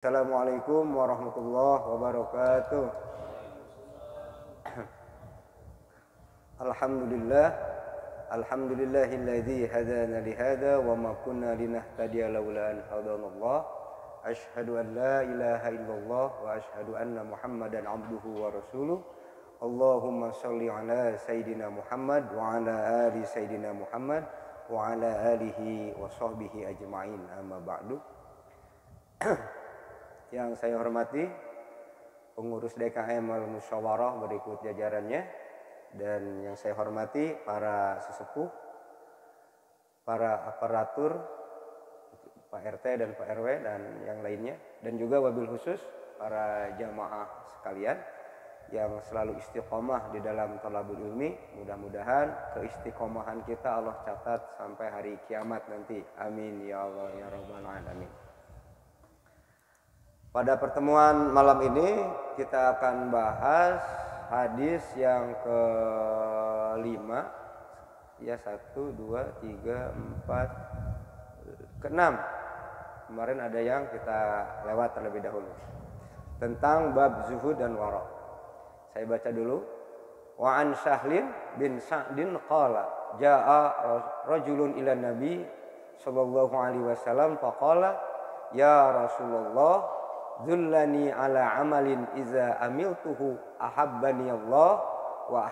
Assalamualaikum warahmatullahi wabarakatuh. Alhamdulillah, alhamdulillahilladzi hadana lihada wa ma kunna linahtadiya laula an hadanallah. Asyhadu an la ilaha illallah wa asyhadu anna Muhammadan abduhu wa rasuluh. Allahumma shalli ala sayidina Muhammad wa ala ali sayidina Muhammad wa ala alihi wa sahbihi ajma'in, amma ba'du. Yang saya hormati pengurus DKM Al-Musyawarah berikut jajarannya, dan yang saya hormati para sesepuh, para aparatur, Pak RT dan Pak RW dan yang lainnya, dan juga wabil khusus para jamaah sekalian yang selalu istiqomah di dalam thalabul ilmi. Mudah-mudahan keistiqomahan kita Allah catat sampai hari kiamat nanti. Amin ya Allah ya rabbal alamin. Pada pertemuan malam ini kita akan bahas hadis yang kelima, ya 1, 2, 3, 4, ke-6. Kemarin ada yang kita lewat terlebih dahulu tentang bab zuhud dan wara. Saya baca dulu. Wa an Sahlin bin Sa'din qala jaa rajulun ila Nabi sallallahu alaihi wasallam faqala ya Rasulullah Zullani ala amalin iza amiltuhu ahabbani Allah wa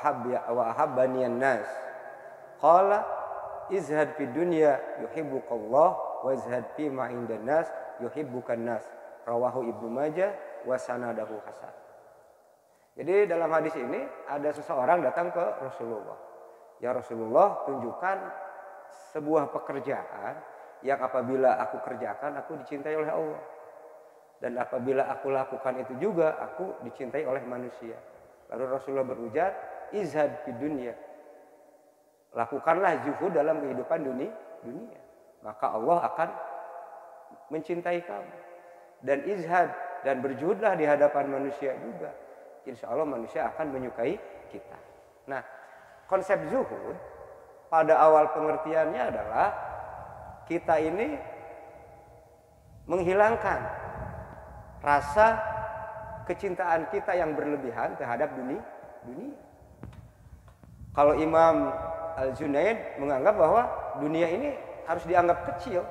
ahabbani an-nas. Qala izhad fi dunya yuhibbukallah wa izhad fi ma indan nas yuhibbukan nas. Rawahu Ibnu Majah wa sanadahu hasan. Jadi dalam hadis ini ada seseorang datang ke Rasulullah. Ya Rasulullah, tunjukkan sebuah pekerjaan yang apabila aku kerjakan aku dicintai oleh Allah. Dan apabila aku lakukan itu juga, aku dicintai oleh manusia. Lalu Rasulullah berujar, izhad fi dunya. Lakukanlah zuhud dalam kehidupan dunia. Maka Allah akan mencintai kamu. Dan izhad, dan berjuhudlah di hadapan manusia juga. Insya Allah manusia akan menyukai kita. Nah, konsep zuhud pada awal pengertiannya adalah kita ini menghilangkan rasa kecintaan kita yang berlebihan terhadap dunia. Kalau Imam Al-Junaid menganggap bahwa dunia ini harus dianggap kecil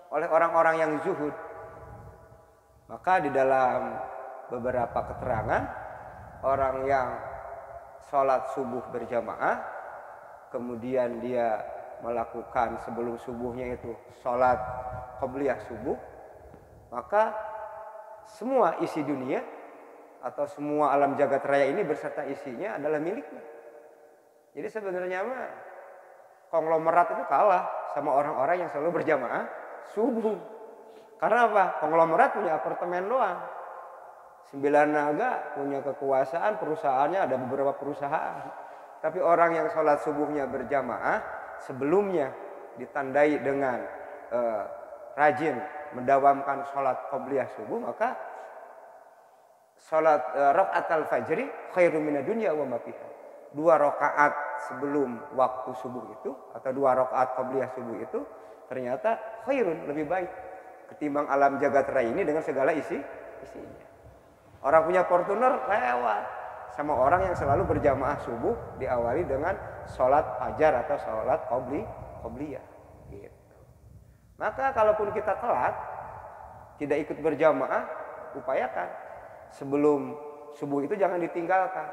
oleh orang-orang yang zuhud. Maka di dalam beberapa keterangan, orang yang sholat subuh berjamaah, kemudian dia melakukan sebelum subuhnya itu sholat qobliyah subuh, maka semua isi dunia atau semua alam jagat raya ini berserta isinya adalah miliknya. Jadi sebenarnya mah konglomerat itu kalah sama orang-orang yang selalu berjamaah subuh. Karena apa? Konglomerat punya apartemen doang. 9 naga punya kekuasaan, perusahaannya ada beberapa perusahaan. Tapi orang yang sholat subuhnya berjamaah sebelumnya ditandai dengan rajin mendawamkan sholat qobliyah subuh, maka sholat rakaat al-fajri khairum minad dunya wa ma fiha. 2 rakaat sebelum waktu subuh itu atau 2 rakaat qobliyah subuh itu ternyata khairun, lebih baik ketimbang alam jagat raya ini dengan segala isinya. Orang punya Fortuner lewat sama orang yang selalu berjamaah subuh diawali dengan sholat fajar atau sholat qobliyah gitu. Maka kalaupun kita telat, tidak ikut berjamaah, upayakan sebelum subuh itu jangan ditinggalkan.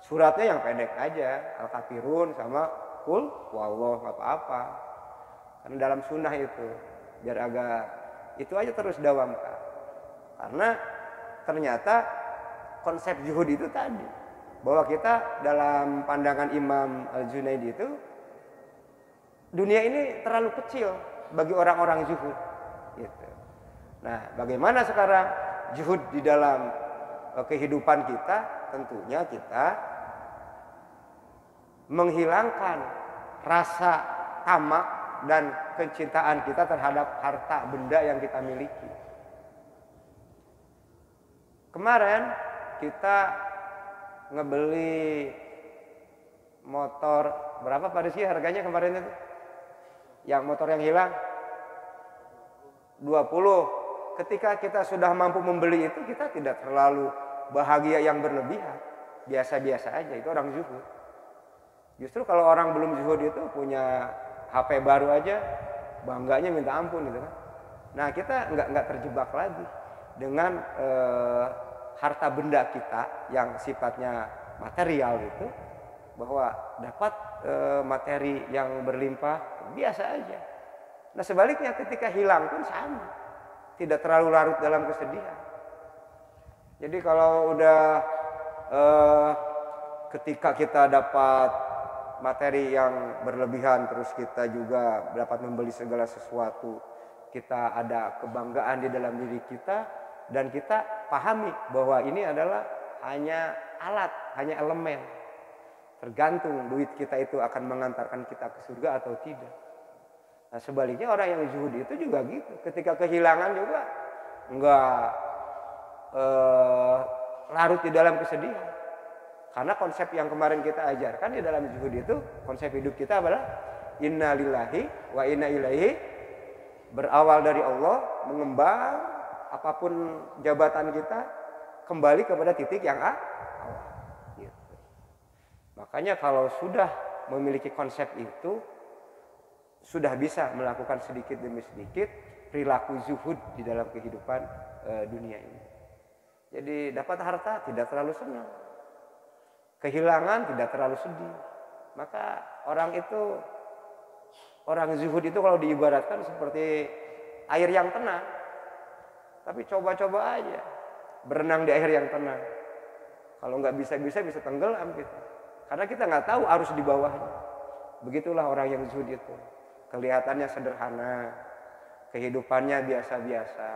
Suratnya yang pendek aja, Al-Kafirun sama Qul Huwallahu, nggak apa-apa. Karena dalam sunnah itu, biar agak itu aja terus dawamkan. Karena ternyata konsep zuhud itu tadi, bahwa kita dalam pandangan Imam Al-Junaid itu, dunia ini terlalu kecil bagi orang-orang zuhud gitu. Nah, bagaimana sekarang zuhud di dalam kehidupan kita? Tentunya kita menghilangkan rasa tamak dan kecintaan kita terhadap harta benda yang kita miliki. Kemarin kita ngebeli motor berapa pada sih harganya kemarin itu? Yang motor yang hilang 20. ketika kita sudah mampu membeli itu, kita tidak terlalu bahagia yang berlebihan. Biasa-biasa aja, itu orang zuhud. Justru kalau orang belum zuhud itu punya HP baru aja, bangganya minta ampun gitu kan. Nah kita nggak terjebak lagi dengan harta benda kita yang sifatnya material itu, bahwa dapat materi yang berlimpah biasa aja. Nah sebaliknya ketika hilang pun sama, tidak terlalu larut dalam kesedihan. Jadi kalau udah ketika kita dapat materi yang berlebihan, terus kita juga dapat membeli segala sesuatu, kita ada kebanggaan di dalam diri kita, dan kita pahami bahwa ini adalah hanya alat, hanya elemen. Tergantung duit kita itu akan mengantarkan kita ke surga atau tidak. Nah sebaliknya orang yang zuhud itu juga gitu. Ketika kehilangan juga enggak larut di dalam kesedihan. Karena konsep yang kemarin kita ajarkan di dalam zuhud itu, konsep hidup kita adalah inna lillahi wa inna ilaihi, berawal dari Allah, mengembang, apapun jabatan kita, kembali kepada titik yang awal. Gitu. Makanya kalau sudah memiliki konsep itu, sudah bisa melakukan sedikit demi sedikit perilaku zuhud di dalam kehidupan dunia ini. Jadi dapat harta tidak terlalu senang, kehilangan tidak terlalu sedih. Maka orang zuhud itu kalau diibaratkan seperti air yang tenang. Tapi coba-coba aja berenang di air yang tenang. Kalau nggak bisa tenggelam kita. Karena kita nggak tahu arus di bawahnya. Begitulah orang yang zuhud itu. Kelihatannya sederhana, kehidupannya biasa-biasa.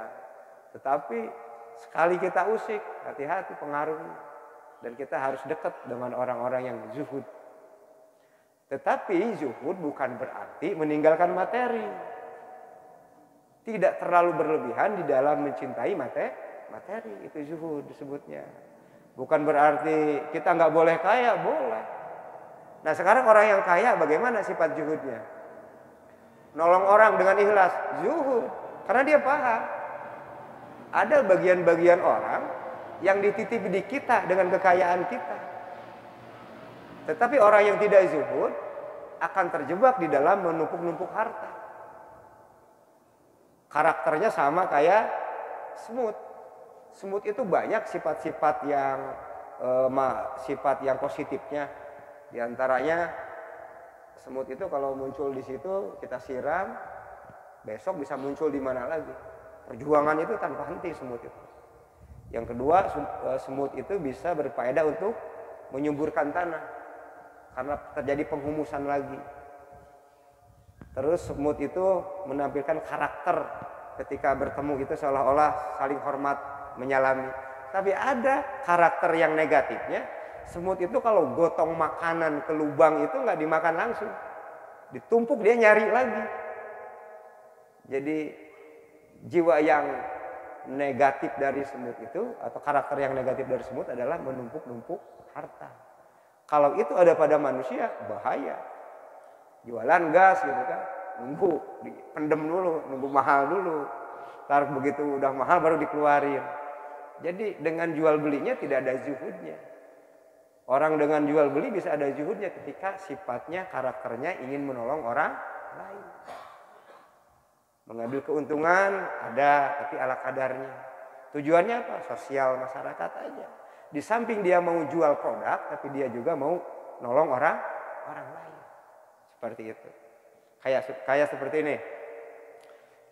Tetapi sekali kita usik, hati-hati pengaruhnya. Dan kita harus dekat dengan orang-orang yang zuhud. Tetapi zuhud bukan berarti meninggalkan materi. Tidak terlalu berlebihan di dalam mencintai materi. Itu zuhud disebutnya. Bukan berarti kita nggak boleh kaya, boleh. Nah sekarang orang yang kaya bagaimana sifat zuhudnya? Nolong orang dengan ikhlas, zuhud. Karena dia paham. Ada bagian-bagian orang yang dititipi di kita dengan kekayaan kita. Tetapi orang yang tidak zuhud akan terjebak di dalam menumpuk-numpuk harta. Karakternya sama kayak semut. Semut itu banyak sifat-sifat yang positifnya. Di antaranya semut itu kalau muncul di situ kita siram, besok bisa muncul di mana lagi. Perjuangan itu tanpa henti semut itu. Yang kedua, semut itu bisa berfaedah untuk menyuburkan tanah karena terjadi penghumusan lagi. Terus semut itu menampilkan karakter ketika bertemu itu seolah-olah saling hormat, menyalami. Tapi ada karakter yang negatifnya. Semut itu kalau gotong makanan ke lubang itu nggak dimakan langsung, ditumpuk dia nyari lagi. Jadi jiwa yang negatif dari semut itu, atau karakter yang negatif dari semut adalah menumpuk-numpuk harta. Kalau itu ada pada manusia, bahaya. Jualan gas gitu kan, nunggu dipendem dulu, nunggu mahal dulu. Ntar begitu udah mahal baru dikeluarin. Jadi dengan jual belinya tidak ada zuhudnya. Orang dengan jual beli bisa ada zuhudnya ketika sifatnya, karakternya ingin menolong orang lain. Mengambil keuntungan ada, tapi ala kadarnya. Tujuannya apa? Sosial masyarakat aja. Di samping dia mau jual produk, tapi dia juga mau nolong orang lain. Seperti itu. Kayak seperti ini.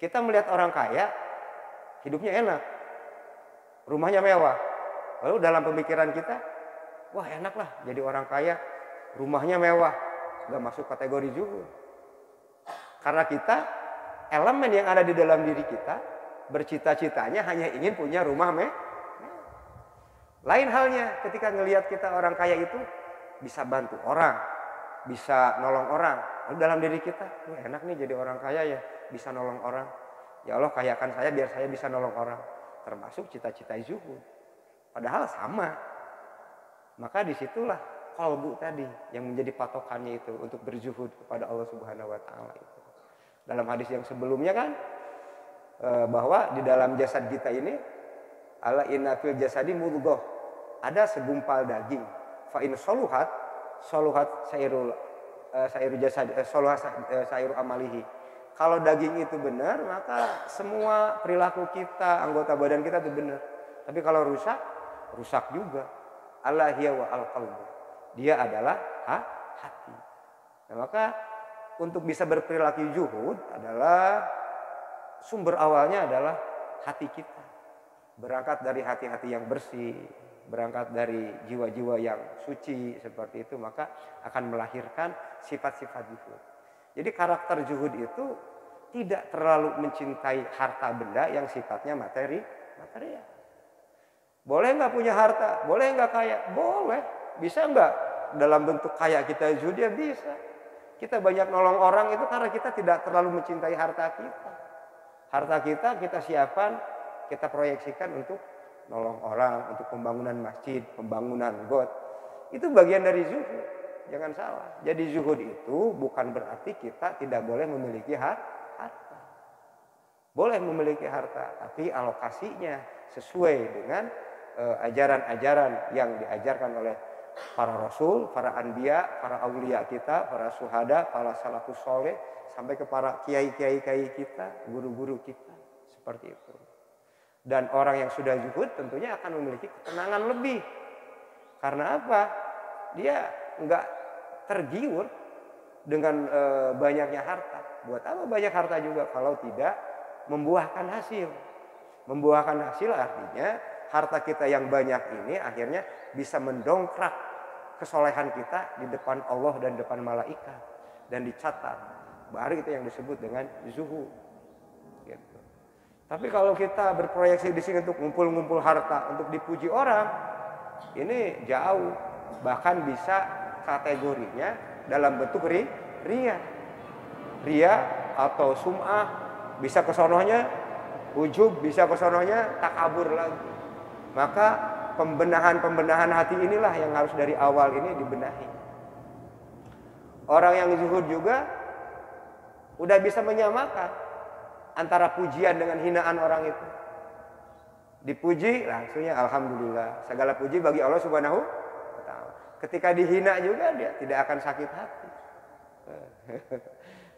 Kita melihat orang kaya, hidupnya enak. Rumahnya mewah. Lalu dalam pemikiran kita, wah enak lah jadi orang kaya, rumahnya mewah. Gak masuk kategori zuhud. Karena kita, elemen yang ada di dalam diri kita, bercita-citanya hanya ingin punya rumah mewah. Lain halnya ketika ngelihat kita orang kaya itu bisa bantu orang, bisa nolong orang. Lalu dalam diri kita, wah enak nih jadi orang kaya ya, bisa nolong orang. Ya Allah kayakan saya biar saya bisa nolong orang. Termasuk cita-cita zuhud. Padahal sama. Maka disitulah qalbu tadi yang menjadi patokannya itu untuk berzuhud kepada Allah Subhanahu wa taala itu. Dalam hadis yang sebelumnya kan bahwa di dalam jasad kita ini ala inna fil jasadi mudghah, ada segumpal daging. Fa in soluhat sairu jasad soluhat sairu amalihi. Kalau daging itu benar, maka semua perilaku kita, anggota badan kita itu benar. Tapi kalau rusak juga. Allah hiya wa al-qalbu. Dia adalah hati. Nah, maka untuk bisa berperilaku zuhud adalah sumber awalnya adalah hati kita. Berangkat dari hati-hati yang bersih, berangkat dari jiwa-jiwa yang suci seperti itu, maka akan melahirkan sifat-sifat zuhud. Jadi karakter zuhud itu tidak terlalu mencintai harta benda yang sifatnya material. Boleh nggak punya harta? Boleh nggak kaya? Boleh. Bisa nggak dalam bentuk kaya kita zuhud? Ya bisa. Kita banyak nolong orang itu karena kita tidak terlalu mencintai harta kita. Harta kita siapkan, kita proyeksikan untuk nolong orang, untuk pembangunan masjid, pembangunan got. Itu bagian dari zuhud. Jangan salah. Jadi zuhud itu bukan berarti kita tidak boleh memiliki harta. Boleh memiliki harta, tapi alokasinya sesuai dengan ajaran-ajaran yang diajarkan oleh para rasul, para anbiya, para aulia kita, para syuhada, para salafus soleh, sampai ke para kiai-kiai kita, guru-guru kita. Seperti itu. Dan orang yang sudah zuhud tentunya akan memiliki ketenangan lebih. Karena apa? Dia enggak tergiur dengan banyaknya harta. Buat apa banyak harta juga kalau tidak membuahkan hasil. Membuahkan hasil artinya harta kita yang banyak ini akhirnya bisa mendongkrak kesolehan kita di depan Allah dan depan malaikat dan dicatat. Baru itu yang disebut dengan zuhud. Gitu. Tapi kalau kita berproyeksi di sini untuk ngumpul-ngumpul harta untuk dipuji orang, ini jauh. Bahkan bisa kategorinya dalam bentuk ria atau sum'ah. Bisa kesonohnya ujub, bisa kesonohnya takabur lagi. Maka pembenahan hati inilah yang harus dari awal ini dibenahi. Orang yang zuhud juga udah bisa menyamakan antara pujian dengan hinaan orang itu. Dipuji langsungnya alhamdulillah, segala puji bagi Allah Subhanahu wa taala. Ketika dihina juga dia tidak akan sakit hati.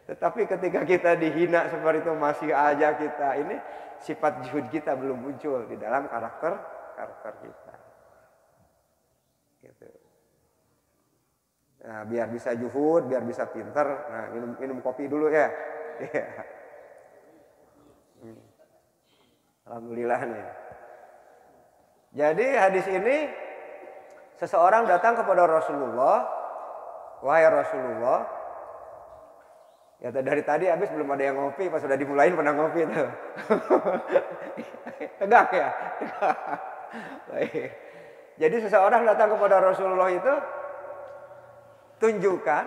Tetapi ketika kita dihina seperti itu masih aja kita ini sifat zuhud kita belum muncul di dalam karakter kita. Gitu. Nah, biar bisa zuhud, biar bisa pinter, nah minum kopi dulu ya. Alhamdulillah nih. Jadi hadis ini seseorang datang kepada Rasulullah, wahai Rasulullah. Ya dari tadi habis belum ada yang ngopi, pas sudah dimulain pada ngopi tuh. Tegak ya. Baik. Jadi seseorang datang kepada Rasulullah itu tunjukkan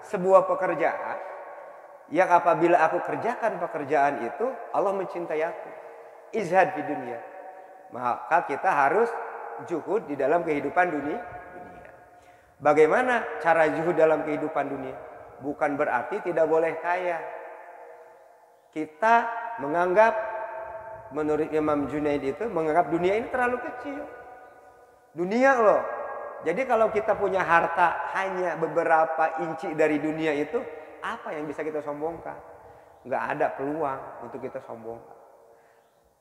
sebuah pekerjaan yang apabila aku kerjakan pekerjaan itu Allah mencintai aku. Izhad di dunia. Maka kita harus zuhud di dalam kehidupan dunia. Bagaimana cara zuhud dalam kehidupan dunia? Bukan berarti tidak boleh kaya. Kita menganggap, menurut Imam Junaid itu, menganggap dunia ini terlalu kecil. Dunia loh. Jadi kalau kita punya harta hanya beberapa inci dari dunia itu, apa yang bisa kita sombongkan? Nggak ada peluang untuk kita sombongkan.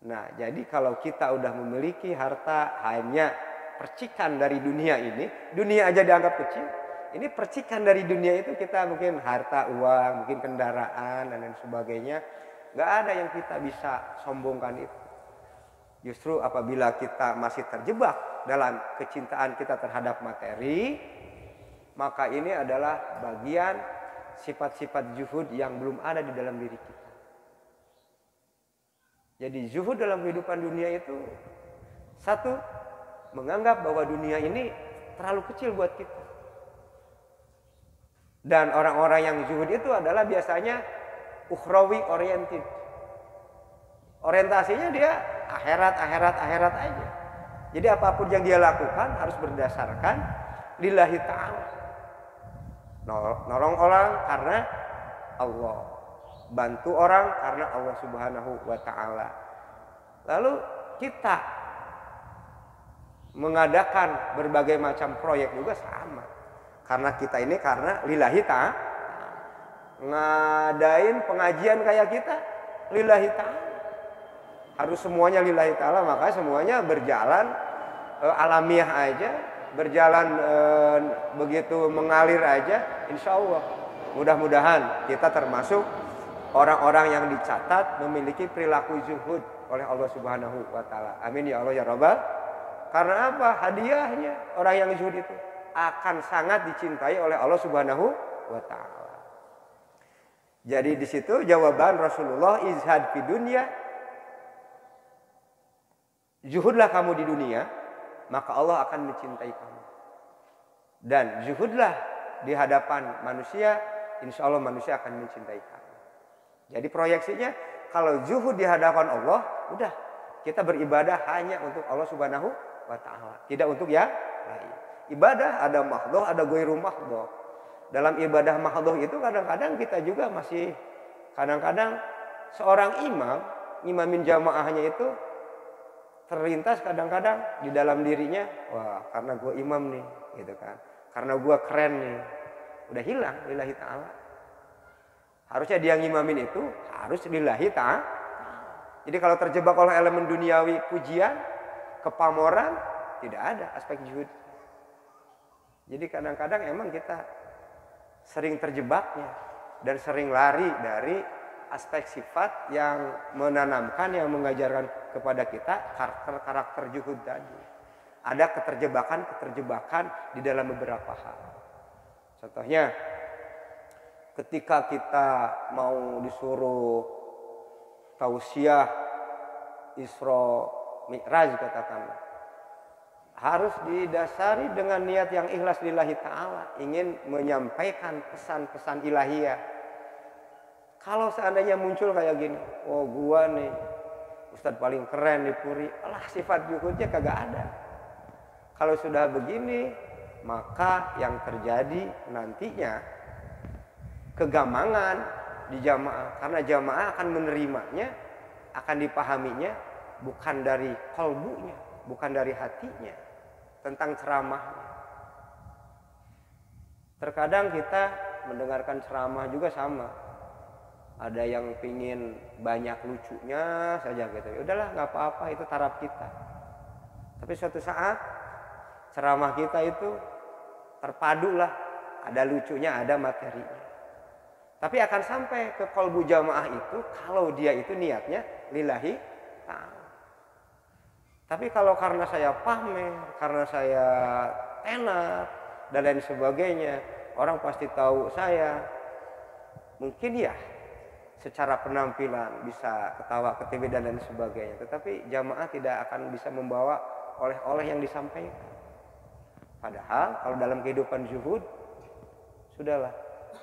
Nah, jadi kalau kita udah memiliki harta hanya percikan dari dunia ini, dunia aja dianggap kecil. Ini percikan dari dunia itu kita mungkin harta, uang, mungkin kendaraan dan lain sebagainya. Nggak ada yang kita bisa sombongkan itu. Justru apabila kita masih terjebak dalam kecintaan kita terhadap materi, maka ini adalah bagian sifat-sifat zuhud yang belum ada di dalam diri kita. Jadi zuhud dalam kehidupan dunia itu, satu, menganggap bahwa dunia ini terlalu kecil buat kita. Dan orang-orang yang zuhud itu adalah biasanya ukhrawi oriented. Orientasinya dia akhirat aja. Jadi apapun yang dia lakukan harus berdasarkan lillahi ta'ala. Nolong orang karena Allah. bantu orang karena Allah Subhanahu wa taala. Lalu kita mengadakan berbagai macam proyek juga sama. Karena kita ini karena lillahi ta'ala. Ngadain pengajian kayak kita lillahi ta'ala. Harus semuanya lillahi ta'ala, maka semuanya berjalan alamiah aja, berjalan begitu mengalir aja, insya Allah. Mudah-mudahan kita termasuk orang-orang yang dicatat memiliki perilaku zuhud oleh Allah Subhanahu wa taala. Amin ya Allah ya Rabbal. Karena apa? Hadiahnya orang yang zuhud itu akan sangat dicintai oleh Allah Subhanahu wa taala. Jadi di situ jawaban Rasulullah, izhad fi dunya. Zuhudlah kamu di dunia, maka Allah akan mencintai kamu. Dan zuhudlah di hadapan manusia, insya Allah manusia akan mencintai kamu. Jadi proyeksinya, kalau zuhud di hadapan Allah, udah kita beribadah hanya untuk Allah Subhanahu wa taala, tidak untuk yang lain. Ibadah ada mahdhoh, ada ghairu mahdhoh. Dalam ibadah mahdhoh itu kadang-kadang kita juga masih, kadang-kadang seorang imam ngimamin jamaahnya itu terlintas kadang-kadang di dalam dirinya, wah karena gue imam nih, gitu kan, karena gue keren nih, udah hilang lillahi ta'ala. Harusnya dia ngimamin itu harus lillahi ta'ala. Jadi kalau terjebak oleh elemen duniawi, pujian, kepamoran, tidak ada aspek zuhud. Jadi kadang-kadang emang kita sering terjebaknya dan sering lari dari aspek sifat yang menanamkan, yang mengajarkan kepada kita karakter-karakter zuhud tadi. Ada keterjebakan di dalam beberapa hal. Contohnya, ketika kita mau disuruh tausiah Isra Mi'raj katakanlah, harus didasari dengan niat yang ikhlas lillahi ta'ala, ingin menyampaikan pesan-pesan ilahiyah. Kalau seandainya muncul kayak gini, oh gua nih ustadz paling keren di Puri, alah sifat zuhudnya kagak ada. Kalau sudah begini, maka yang terjadi nantinya kegamangan di jamaah, karena jamaah akan menerimanya, akan dipahaminya bukan dari kalbunya, bukan dari hatinya tentang ceramahnya. Terkadang kita mendengarkan ceramah juga sama, ada yang pingin banyak lucunya saja gitu, ya udahlah nggak apa-apa, itu taraf kita. Tapi suatu saat ceramah kita itu terpadulah, ada lucunya, ada materinya. Tapi akan sampai ke kalbu jamaah itu kalau dia itu niatnya lillahi ta'ala. Tapi kalau karena saya pamer, karena saya tenar dan lain sebagainya, orang pasti tahu saya, mungkin ya secara penampilan bisa ketawa ke TV dan lain sebagainya, tetapi jamaah tidak akan bisa membawa oleh-oleh yang disampaikan. Padahal kalau dalam kehidupan zuhud, sudahlah,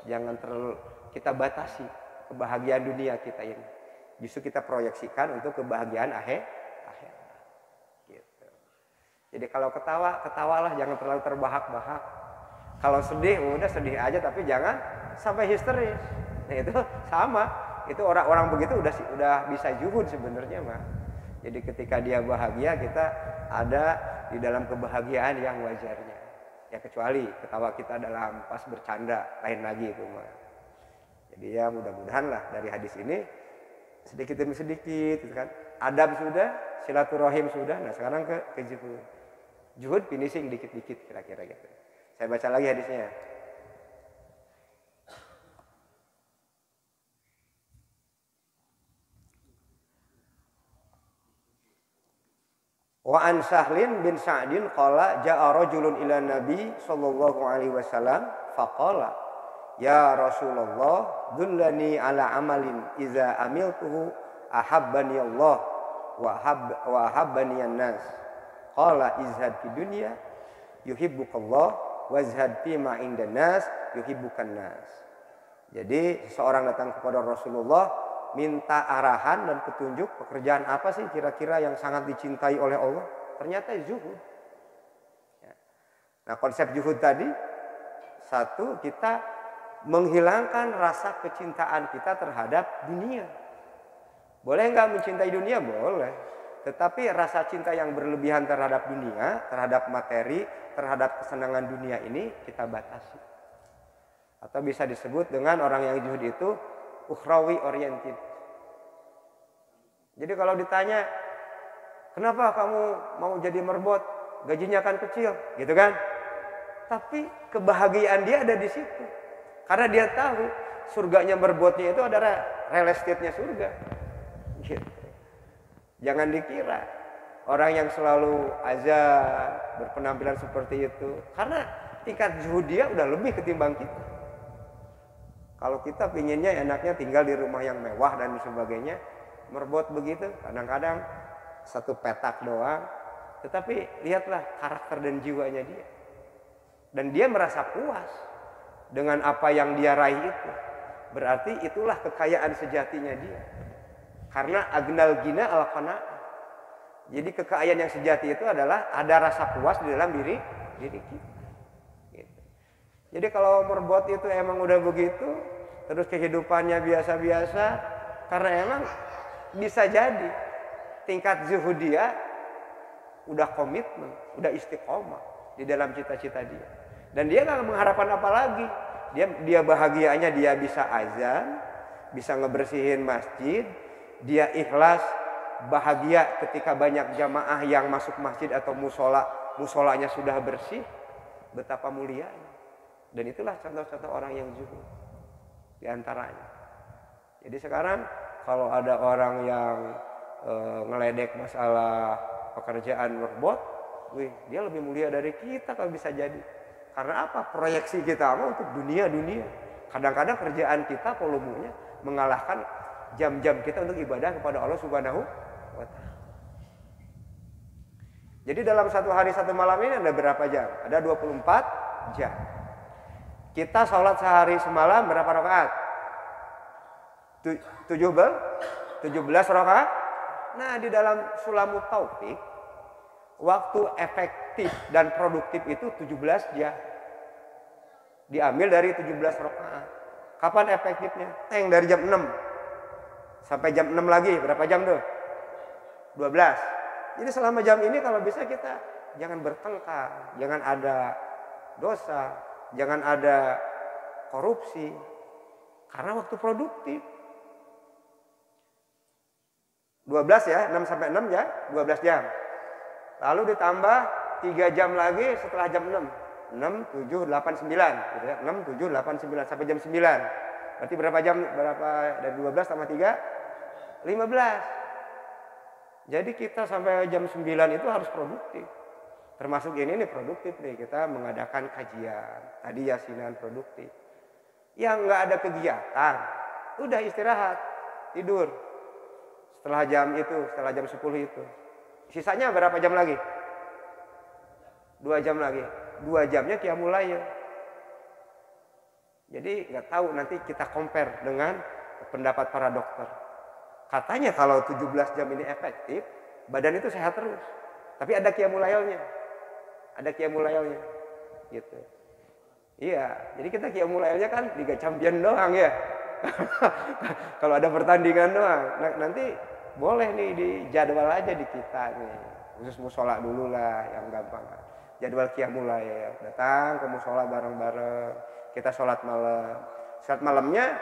jangan terlalu kita batasi kebahagiaan dunia kita ini. Justru kita proyeksikan untuk kebahagiaan akhir. Gitu. Jadi kalau ketawa, ketawalah, jangan terlalu terbahak-bahak. Kalau sedih, udah sedih aja, tapi jangan sampai histeris. Nah itu sama. Itu orang-orang begitu udah bisa zuhud sebenarnya mah. Jadi ketika dia bahagia, kita ada di dalam kebahagiaan yang wajarnya. Ya kecuali ketawa kita dalam pas bercanda, lain lagi itu mah. Jadi ya mudah-mudahan lah dari hadis ini sedikit demi sedikit gitu kan. Adab sudah, silaturahim sudah. Nah sekarang ke zuhud. Zuhud finishing dikit-dikit kira-kira gitu. Saya baca lagi hadisnya. Wa an Sahlin bin Sa'din qala ja'a rajulun ila Nabi sallallahu alaihi wasallam faqala ya Rasulullah dullani ala amalin iza amiltuhu ahabbani Allah wa ahabbani an-nas. Qala izhad fi dunya yuhibbukallah wazhad fi ma indan nas yuhibbukan nas. Jadi seseorang datang kepada Rasulullah minta arahan dan petunjuk pekerjaan apa sih kira-kira yang sangat dicintai oleh Allah. Ternyata zuhud. Nah konsep zuhud tadi, satu, kita menghilangkan rasa kecintaan kita terhadap dunia. Boleh nggak mencintai dunia? Boleh. Tetapi rasa cinta yang berlebihan terhadap dunia, terhadap materi, terhadap kesenangan dunia ini kita batasi. Atau bisa disebut dengan orang yang zuhud itu ukhrawi oriented. Jadi kalau ditanya, kenapa kamu mau jadi merbot? Gajinya kan kecil, gitu kan? Tapi kebahagiaan dia ada di situ. Karena dia tahu surganya merbotnya itu adalah real estate-nya surga. Gitu. Jangan dikira orang yang selalu azan, berpenampilan seperti itu. Karena tingkat zuhud dia udah lebih ketimbang kita. Kalau kita pinginnya enaknya tinggal di rumah yang mewah dan sebagainya, merbot begitu, kadang-kadang satu petak doang. Tetapi lihatlah karakter dan jiwanya dia. Dan dia merasa puas dengan apa yang dia raih itu. Berarti itulah kekayaan sejatinya dia. Karena agnal gina al qanaah. Jadi kekayaan yang sejati itu adalah ada rasa puas di dalam diri kita. Gitu. Jadi kalau merbot itu emang udah begitu, terus kehidupannya biasa-biasa, karena emang bisa jadi tingkat zuhud dia udah komitmen, udah istiqomah di dalam cita-cita dia. Dan dia nggak mengharapkan apa lagi. Dia bahagianya dia bisa azan, bisa ngebersihin masjid, dia ikhlas, bahagia ketika banyak jamaah yang masuk masjid atau musolanya sudah bersih. Betapa mulianya. Dan itulah contoh-contoh orang yang zuhud di antaranya. Jadi sekarang kalau ada orang yang ngeledek masalah pekerjaan merbot, wih, dia lebih mulia dari kita kalau bisa jadi. Karena apa? Proyeksi kita untuk dunia. Kadang-kadang kerjaan kita volumenya mengalahkan jam-jam kita untuk ibadah kepada Allah Subhanahu wa Ta'ala. Jadi dalam satu hari satu malam ini ada berapa jam? Ada 24 jam. Kita sholat sehari semalam berapa rakaat? 17 rakaat. Nah, di dalam Sulamut Taufik, waktu efektif dan produktif itu 17 jam. Diambil dari 17 rakaat. Kapan efektifnya? Dari jam 6 sampai jam 6 lagi. Berapa jam tuh? 12. Jadi selama jam ini kalau bisa kita jangan bertengkar, jangan ada dosa, jangan ada korupsi. Karena waktu produktif. 12 ya, 6 sampai 6 ya, 12 jam. Lalu ditambah 3 jam lagi setelah jam 6. 6, 7, 8, 9. Gitu ya. 6, 7, 8, 9 sampai jam 9. Berarti berapa jam? Dari 12 tambah 3? 15. Jadi kita sampai jam 9 itu harus produktif. Termasuk ini nih produktif nih. Kita mengadakan kajian. Tadi yasinan produktif. Yang nggak ada kegiatan, udah istirahat, tidur. Setelah jam 10 itu. Sisanya berapa jam lagi? 2 jam lagi. 2 jamnya qiyamul lail. Jadi nggak tahu, nanti kita compare dengan pendapat para dokter. Katanya kalau 17 jam ini efektif, badan itu sehat terus. Tapi ada qiyamul lailnya. Gitu. Iya, jadi kita qiyamul lailnya kan Liga Champion doang ya. Kalau ada pertandingan doang. Nah, nanti boleh nih di jadwal aja di kita nih. Khusus musola dulu lah yang gampang. Jadwal qiyamul lail. Datang ke musola bareng-bareng. Kita sholat malam. Sholat malamnya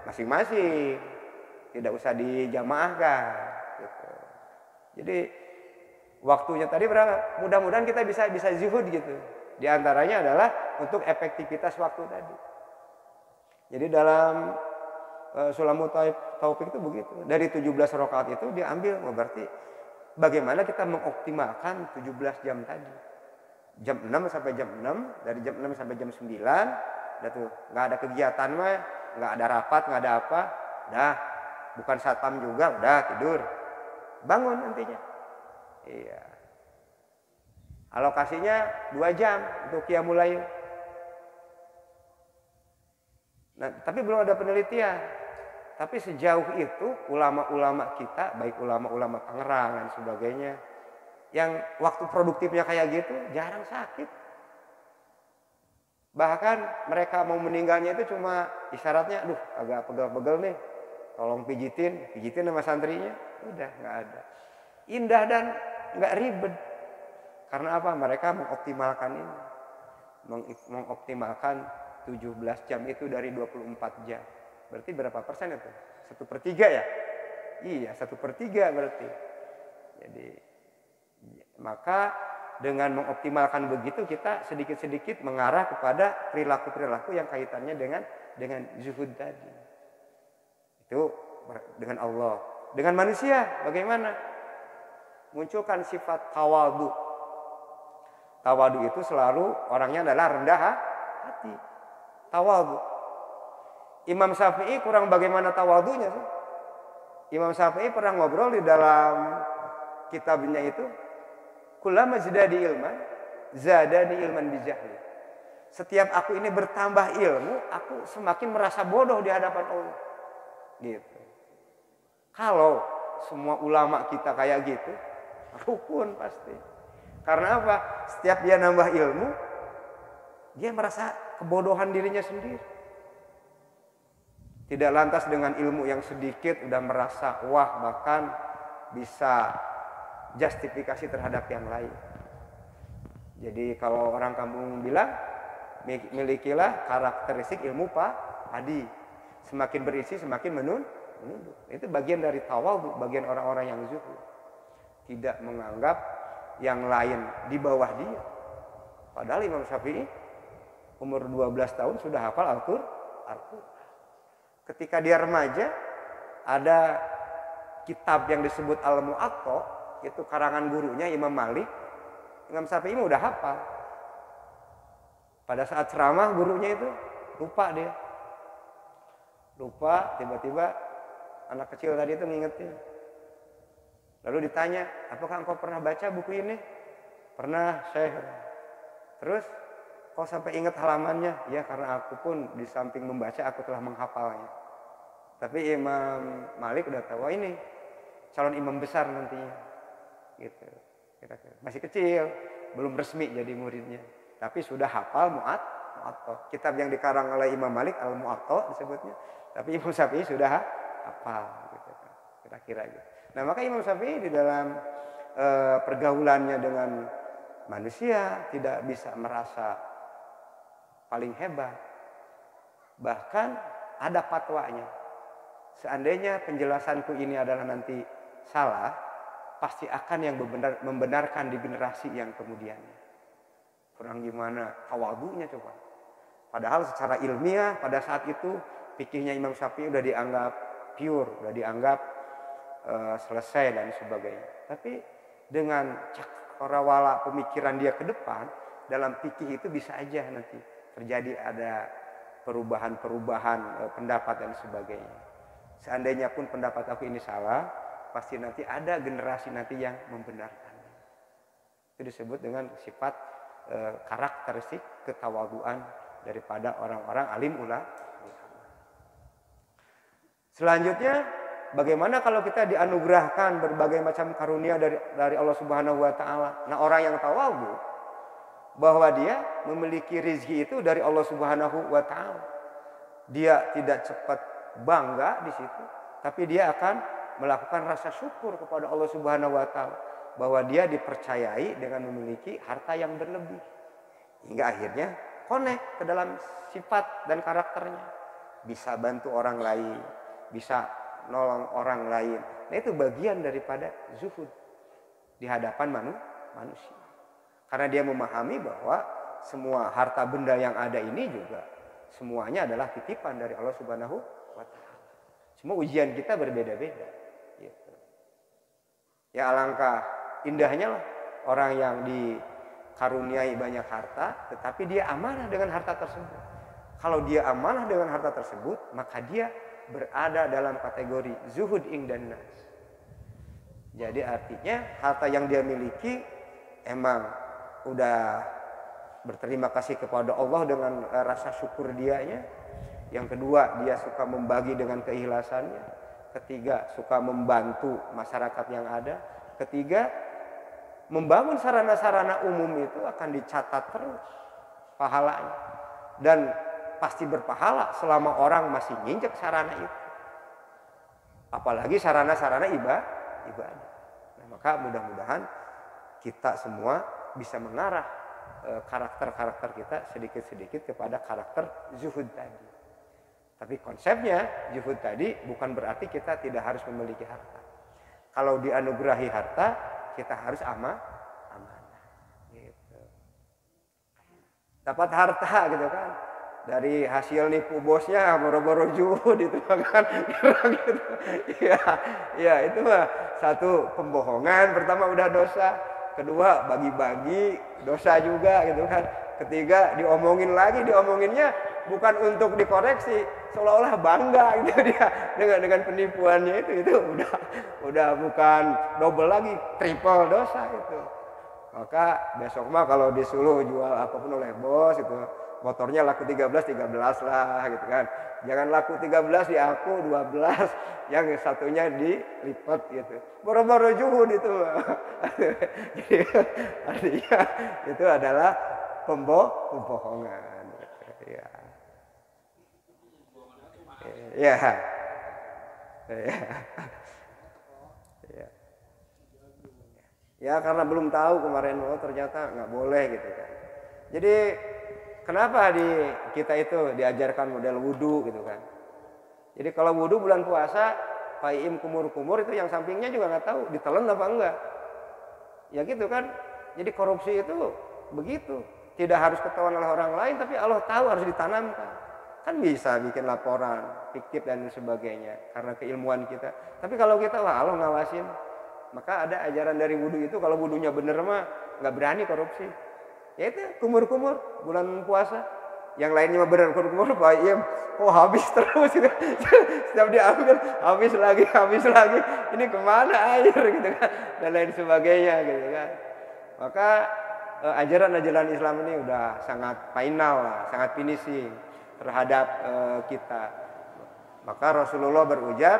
masing-masing. Tidak usah dijamaahkan. Gitu. Jadi waktunya tadi berapa? Mudah-mudahan kita bisa zuhud gitu. Di antaranya adalah untuk efektivitas waktu tadi. Jadi dalam Sulamut Taufik itu begitu. Dari 17 rakaat itu diambil, berarti bagaimana kita mengoptimalkan 17 jam tadi. Jam 6 sampai jam 6, dari jam 6 sampai jam 9, udah tuh, nggak ada kegiatan mah, nggak ada rapat, nggak ada apa, udah, bukan satpam juga, udah tidur, bangun nantinya. Iya. Alokasinya 2 jam untuk qiyamul lail. Nah, tapi belum ada penelitian. Tapi sejauh itu ulama-ulama kita, baik ulama-ulama Tangerang dan sebagainya, yang waktu produktifnya kayak gitu jarang sakit. Bahkan mereka mau meninggalnya itu cuma isyaratnya, aduh agak pegel-pegel nih, tolong pijitin sama santrinya. Udah nggak ada. Indah dan nggak ribet. Karena apa? Mereka mengoptimalkan ini. Mengoptimalkan 17 jam itu dari 24 jam. Berarti berapa persen itu? 1/3 ya? Iya, 1/3 berarti. Jadi, maka dengan mengoptimalkan begitu kita sedikit-sedikit mengarah kepada perilaku-perilaku yang kaitannya dengan zuhud tadi. Itu dengan Allah. Dengan manusia bagaimana? Munculkan sifat tawadu. Tawadu itu selalu orangnya adalah rendah hati. Tawadu. Imam Syafi'i kurang bagaimana tawadunya sih? Imam Syafi'i pernah ngobrol di dalam kitabnya itu, kullama zadani ilman, zadani ilman bijahli. Setiap aku ini bertambah ilmu, aku semakin merasa bodoh di hadapan Allah. Gitu. Kalau semua ulama kita kayak gitu, rukun pasti. Karena apa? Setiap dia nambah ilmu, dia merasa kebodohan dirinya sendiri. Tidak lantas dengan ilmu yang sedikit udah merasa wah, bahkan bisa justifikasi terhadap yang lain. Jadi kalau orang kampung bilang, milikilah karakteristik ilmu padi. Semakin berisi semakin menunduk. Itu bagian dari tawadhu, bagian orang-orang yang zuhud. Tidak menganggap yang lain di bawah dia. Padahal Imam Syafi'i umur 12 tahun sudah hafal Al-Qur'an. Ketika dia remaja, ada kitab yang disebut Al-Mu'atta, itu karangan gurunya Imam Malik. Imam Syafi'i udah hafal. Pada saat ceramah gurunya itu lupa dia. Lupa, tiba-tiba anak kecil tadi itu ngingetin. Lalu ditanya, apakah engkau pernah baca buku ini? Pernah, Syekh. Terus, kau sampai ingat halamannya? Ya, karena aku pun di samping membaca, aku telah menghafalnya. Tapi Imam Malik udah tahu, ini calon imam besar nantinya. Gitu. Kira-kira. Masih kecil, belum resmi jadi muridnya. Tapi sudah hafal Mu'atta. Kitab yang dikarang oleh Imam Malik, Al-Mu'atta disebutnya. Tapi Imam Syafi'i sudah hafal. Gitu. Kira-kira gitu. Nah, maka Imam Syafi'i di dalam pergaulannya dengan manusia tidak bisa merasa paling hebat. Bahkan ada fatwanya. Seandainya penjelasanku ini adalah nanti salah, pasti akan yang membenarkan di generasi yang kemudiannya. Kurang gimana tawadhunya coba. Padahal secara ilmiah pada saat itu fikihnya Imam Syafi'i udah dianggap pure, udah dianggap selesai dan sebagainya. Tapi dengan cakrawala pemikiran dia ke depan, dalam fikih itu bisa aja nanti terjadi ada perubahan-perubahan pendapat dan sebagainya. Seandainya pun pendapat aku ini salah, pasti nanti ada generasi nanti yang membenarkannya. Itu disebut dengan sifat karakteristik ketawaduan daripada orang-orang alim ulama. Selanjutnya, bagaimana kalau kita dianugerahkan berbagai macam karunia dari Allah Subhanahu wa taala? Nah, orang yang tawadhu bahwa dia memiliki rezeki itu dari Allah Subhanahu wa taala. Dia tidak cepat bangga di situ, tapi dia akan melakukan rasa syukur kepada Allah Subhanahu wa taala bahwa dia dipercayai dengan memiliki harta yang berlebih. Hingga akhirnya connect ke dalam sifat dan karakternya. Bisa bantu orang lain, bisa nolong orang lain. Nah, itu bagian daripada zuhud di hadapan manusia. Karena dia memahami bahwa semua harta benda yang ada ini juga semuanya adalah titipan dari Allah Subhanahu wa taala. Cuma ujian kita berbeda-beda. Gitu. Ya, alangkah indahnya lah orang yang dikaruniai banyak harta, tetapi dia amanah dengan harta tersebut. Kalau dia amanah dengan harta tersebut, maka dia berada dalam kategori zuhud ingdan nas. Jadi artinya harta yang dia miliki emang udah berterima kasih kepada Allah dengan rasa syukur dianya. Yang kedua, dia suka membagi dengan keikhlasannya. Ketiga, suka membantu masyarakat yang ada. Ketiga, membangun sarana-sarana umum itu akan dicatat terus pahalanya. dan pasti berpahala selama orang masih nginjek sarana itu. Apalagi sarana-sarana ibadah. Nah, maka mudah-mudahan kita semua bisa mengarah karakter-karakter kita sedikit-sedikit kepada karakter zuhud tadi. Tapi konsepnya zuhud tadi bukan berarti kita tidak harus memiliki harta. Kalau dianugerahi harta, kita harus amanah. Gitu. Dapat harta gitu kan. Dari hasil nipu bosnya boro-boro zuhud itu kan gitu. Ya itu mah satu pembohongan, pertama udah dosa, kedua bagi-bagi dosa juga gitu kan, ketiga diomonginnya bukan untuk dikoreksi, seolah-olah bangga gitu dia dengan penipuannya itu udah bukan double lagi, triple dosa itu. Maka besok mah kalau disuruh jual apapun oleh bos itu, motornya laku 13 lah gitu kan. Jangan laku 13 di aku 12, yang satunya dilipat gitu. Boro-boro zuhud itu. Jadi artinya itu adalah pembohongan. Ya. Ya. Ya. Ya karena belum tahu kemarin, ternyata nggak boleh gitu kan. Jadi kenapa di kita itu diajarkan model wudhu gitu kan. Jadi kalau wudhu bulan puasa, paim kumur-kumur itu yang sampingnya juga nggak tahu ditelan apa enggak. Ya gitu kan. Jadi korupsi itu begitu. Tidak harus ketahuan oleh orang lain, tapi Allah tahu harus ditanamkan. Kan bisa bikin laporan fiktif dan sebagainya karena keilmuan kita. Tapi kalau kita Allah ngawasin, maka ada ajaran dari wudhu itu, kalau wudhunya bener mah nggak berani korupsi. Ya itu kumur-kumur bulan puasa. Yang lainnya mah bener kumur-kumur, Pak Im, habis terus gitu. Setiap diambil habis lagi. Ini kemana air gitu kan, dan lain sebagainya gitu kan. Maka ajaran-ajaran Islam ini udah sangat final lah, sangat finishing terhadap kita. Maka Rasulullah berujar,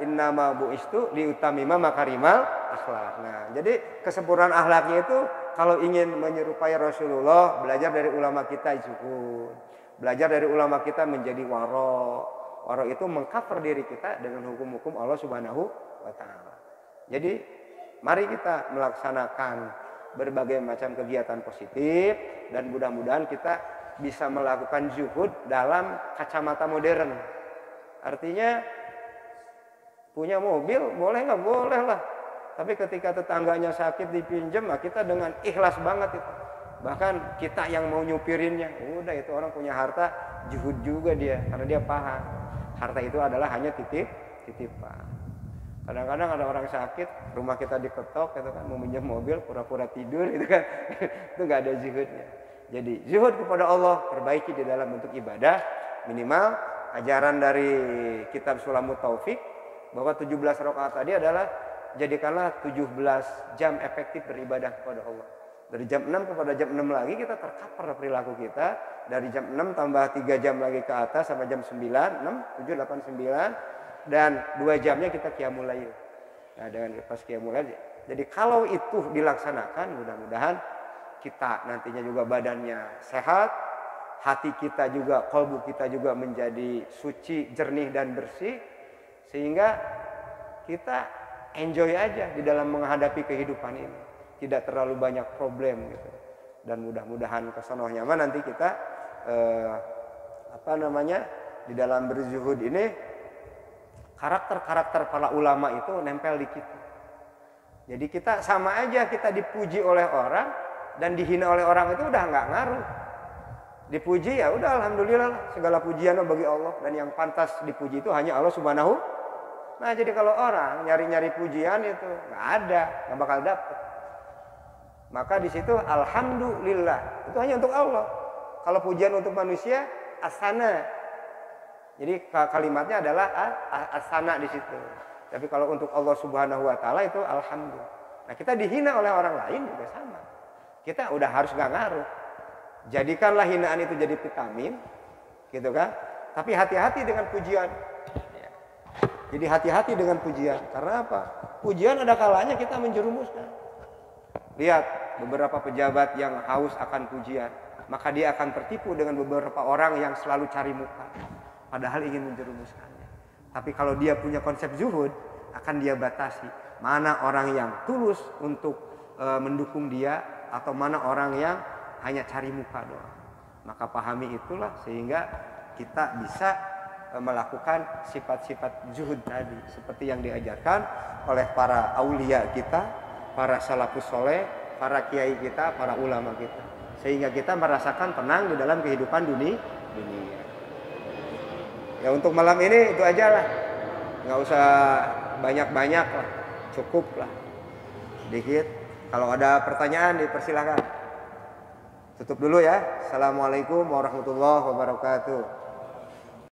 innama bu'istu liutamima makarimal akhlak. Nah, jadi kesempurnaan akhlaknya itu kalau ingin menyerupai Rasulullah, belajar dari ulama kita zuhud. Belajar dari ulama kita menjadi waro. Waro itu mengcover diri kita dengan hukum-hukum Allah Subhanahu wa taala. Jadi, mari kita melaksanakan berbagai macam kegiatan positif dan mudah-mudahan kita bisa melakukan zuhud dalam kacamata modern. Artinya punya mobil boleh nggak? Boleh lah. Tapi ketika tetangganya sakit dipinjam, kita dengan ikhlas banget itu. Bahkan kita yang mau nyupirinnya, udah itu orang punya harta, zuhud juga dia, karena dia paham harta itu adalah hanya titipan. Kadang-kadang ada orang sakit, rumah kita diketok, gitu kan, mau minjem mobil, pura-pura tidur, gitu kan, itu nggak ada zuhudnya. Jadi zuhud kepada Allah perbaiki di dalam bentuk ibadah, minimal ajaran dari kitab Sulamut Taufik bahwa 17 rakaat tadi adalah jadikanlah 17 jam efektif beribadah kepada Allah. Dari jam 6 kepada jam 6 lagi kita tercover perilaku kita. Dari jam 6 tambah 3 jam lagi ke atas sampai jam 9, 6, 7, 8, 9. Dan 2 jamnya kita qiyamul lail. Nah dengan pas qiyamul lail. Jadi kalau itu dilaksanakan, mudah-mudahan kita nantinya juga badannya sehat. Hati kita juga, kalbu kita juga menjadi suci, jernih dan bersih. Sehingga kita enjoy aja di dalam menghadapi kehidupan ini, tidak terlalu banyak problem gitu. Dan mudah-mudahan kesonohnya mah nanti kita di dalam berzuhud ini karakter-karakter para ulama itu nempel di kita. Jadi kita sama aja, kita dipuji oleh orang dan dihina oleh orang itu udah nggak ngaruh. Dipuji ya udah alhamdulillah, segala pujian bagi Allah, dan yang pantas dipuji itu hanya Allah Subhanahu. Nah jadi kalau orang nyari-nyari pujian itu nggak bakal dapet. Maka di situ alhamdulillah itu hanya untuk Allah. Kalau pujian untuk manusia asana. Jadi kalimatnya adalah asana di situ. Tapi kalau untuk Allah Subhanahu wa taala itu alhamdulillah. Nah kita dihina oleh orang lain juga sama. Kita udah harus nggak ngaruh. Jadikanlah hinaan itu jadi vitamin, gitu kan? Tapi hati-hati dengan pujian. Jadi hati-hati dengan pujian. Karena apa? Pujian ada kalanya kita menjerumuskan. Lihat beberapa pejabat yang haus akan pujian. maka dia akan tertipu dengan beberapa orang yang selalu cari muka, padahal ingin menjerumuskannya. Tapi kalau dia punya konsep zuhud, akan dia batasi mana orang yang tulus untuk mendukung dia, atau mana orang yang hanya cari muka doang. Maka pahami itulah sehingga kita bisa melakukan sifat-sifat zuhud tadi seperti yang diajarkan oleh para aulia kita, para salafus soleh, para kiai kita, para ulama kita, sehingga kita merasakan tenang di dalam kehidupan dunia. Ya untuk malam ini itu aja lah, nggak usah banyak-banyak lah, cukup lah dikit. Kalau ada pertanyaan dipersilakan. Tutup dulu ya. Assalamualaikum warahmatullahi wabarakatuh.